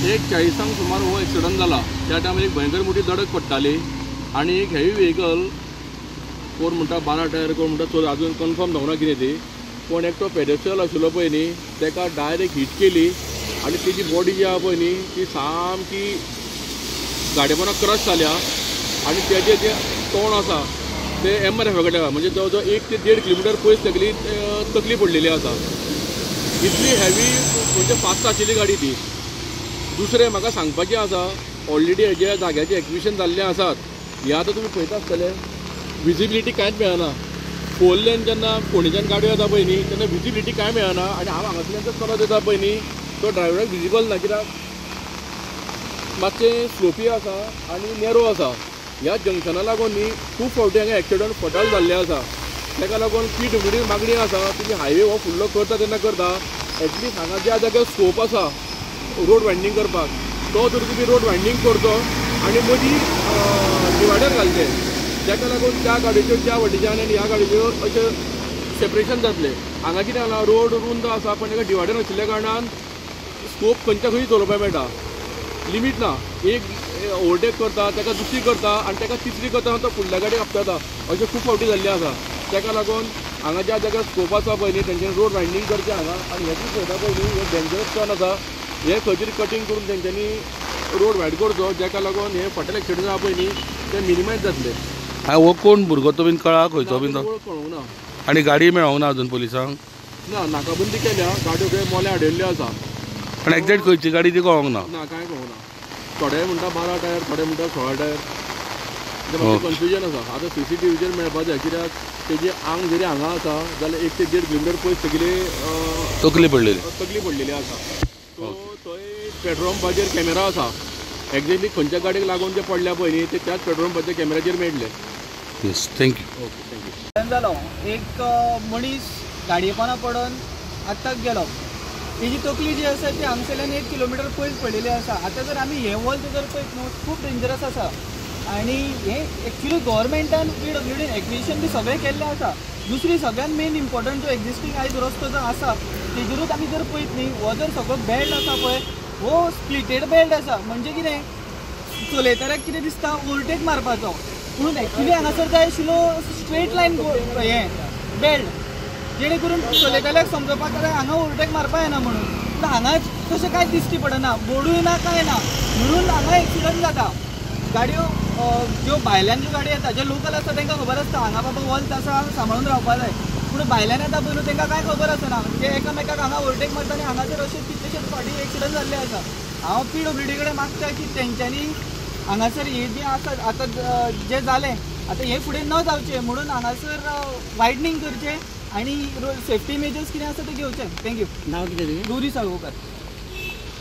एक 40 सुमार हो एक्सिडंट जाला. त्या टायमार एक भयंकर मोठी धडक पडटाली आणि एक हेवी व्हेकल कोण म्हणटा 12 टायर कोण म्हणटा 14 अजून कन्फर्म जावना कितें ती पण एक तो पेडेस्ट्रियल आशिल्लो पळय न्ही तेका डायरेक्ट हिट केली आणि तेजी बॉडी जी आहा पळय न्ही ती सामकी गाडयेपणाक क्रश जाल्या आणि तेजें जें तोंड आसा ते MRF कडेन म्हणजे जवळ जवळ 1 ते 1.5 किलोमीटर पयस तकली पडलेली आसा. इतली हेवी म्हणजे फास्ट आशिल्ली गाडी ती. दुसरें म्हाका सांगपाचें आसा ऑलरेडी हेज्या जाग्याचें एक्विशन जाल्लें आसात. हे आतां तुमी पळयता आसतले विजिबिलिटी कांयच मेळना. 4 लेन जेन्ना फोंडेच्यान गाडयो येता पळय न्ही तेन्ना विजिबिलिटी कांय मेळना आनी हांव हांगासल्यान जर चलत येता पळय न्ही तो ड्रायव्हराक विजिबल ना कित्याक मातशें स्लोपी आसा आनी नॅरो आसा. ह्या जंक्शना लागून न्ही खूब फावटी हांगा एक्सिडंट फटाल जाल्ले आसा. ताका लागून PWD मागणी आसा तुमी हायवे हो फुडलो करता तेन्ना करता एटलीस्ट हांगा ज्या जाग्यार स्कोप आसा रोड वायंडींग करपाक तो जर तुमी रोड वायंडींग करचो आनी मदीं डिवायडर घालचे जाका लागून त्या गाडयेच्यो त्या वाटेच्यान आनी ह्या गाडयेच्यो अशें सेपरेशन जातलें. हांगा कितें जाला रोड रुंद आसा पण ताका डिवायडर आशिल्ल्या कारणान स्कोप खंयच्या खंय चलोवपाक मेळटा. लिमीट ना. एक ओवरटेक करता ताका दुसरी करता आनी ताका तिसरी करता तो फुडल्या गाडयेक आपटाता अशें खूब फावटी जाल्लें आसा. ताका लागून हांगा ज्या जाग्यार स्कोप आसा पळय न्ही तेंच्यांनी रोड वायंडींग करचें हांगा आनी हें तुमी पळयता पळय न्ही हे डेंजरस टर्न आसा हे खंय तरी कटींग करून तेंच्यांनी रोड वायड करचो जाका लागून हे फाटले एक्सिडंट आसा पळय न्ही ते मिनिमायज जातले. हो कोण भुरगो तो बीन कळा खंयचो बीन तो कळूंक ना आनी गाडी मेळोंक ना अजून पुलिसांक ना. नाकाबंदी केल्या गाडयो खंय मोल्या हाडयल्ल्यो आसा पण एक्झॅक्ट खंयची गाडी ती कळोंक ना. कांय कळूंक ना. थोडे म्हणटा 12 टायर थोडे म्हणटा 16 टायर मातशें कन्फ्युजन आसा. आतां CCTVचेर मेळपा जाय कित्याक तेजें आंग जरी हांगा आसा जाल्यार 1 ते 1.5 किलोमीटर पयस तेगेली तकली पडलेली आसा. सो थंय पेट्रोल पंपाचेर कॅमेरा आसा. एक्झॅक्टली खंयच्या गाडयेक लागून जे पडल्या पळय न्ही ते त्याच पेट्रोल पंपाच्या कॅमेराचेर मेळटले. Yes thank you. Okay thank you. जालो एक मनीस गाडयेपणा पडून आत्ताक गेलो तेजी तकली जी आसा ती हांगसरल्यान 1 किलोमीटर पयस पडलेली आसा. आतां जर आमी हे वॉल जर पळयत न्हू खूब डेंजरस आसा आनी हे एक्चुली गव्हर्मेंटान PWD एक्विशन बी सगळें केल्लें आसा. दुसरी सगळ्यान मेन इम्पॉर्टंट जो एक्झिस्टींग आयज रस्तो जो आसा तेजेरूच आमी जर पळयत न्ही हो जर सगळो बेल्ट आसा पळय हो स्प्लिटेड बेल्ट आसा. म्हणजे कितें चलयताऱ्याक कितें दिसता ओवरटेक मारपाचो पूण एक्चुली हांगासर जाय आशिल्लो स्ट्रेट लायन हें बेल्ट जेणे करून चलयताल्याक समजपाक जाय हांगा ओवरटेक मारपा येना म्हणून. पूण हांगा तशें कांयच दिश्टी पडना बोर्डूय ना कांय ना म्हणून हांगा एक्सिडंट जाता. गाडयो ज्यो भायल्यान ज्यो गाडयो येता जे लोकल आसता तांकां खबर आसता हांगा बाबा वॉल्स आसा सांबाळून रावपा जाय पूण भायल्यान येता पळय तांकां कांय खबर आसना ते एकामेकाक हांगा ओवरटेक मारता आनी हांगासर अशें कितलेशेच फावटी एक्सिडंट जाल्ले आसा. हांव PWD कडेन मागता की तेंच्यांनी हांगासर हे जे आसा आतां जे जालें आतां हे फुडें न जावचें म्हणून हांगासर वायडनींग करचें आनी सेफ्टी मेजर्स कितें आसा ते घेवचे. थँक्यू. नांव कितें तुजें? गौरी साळोवकर.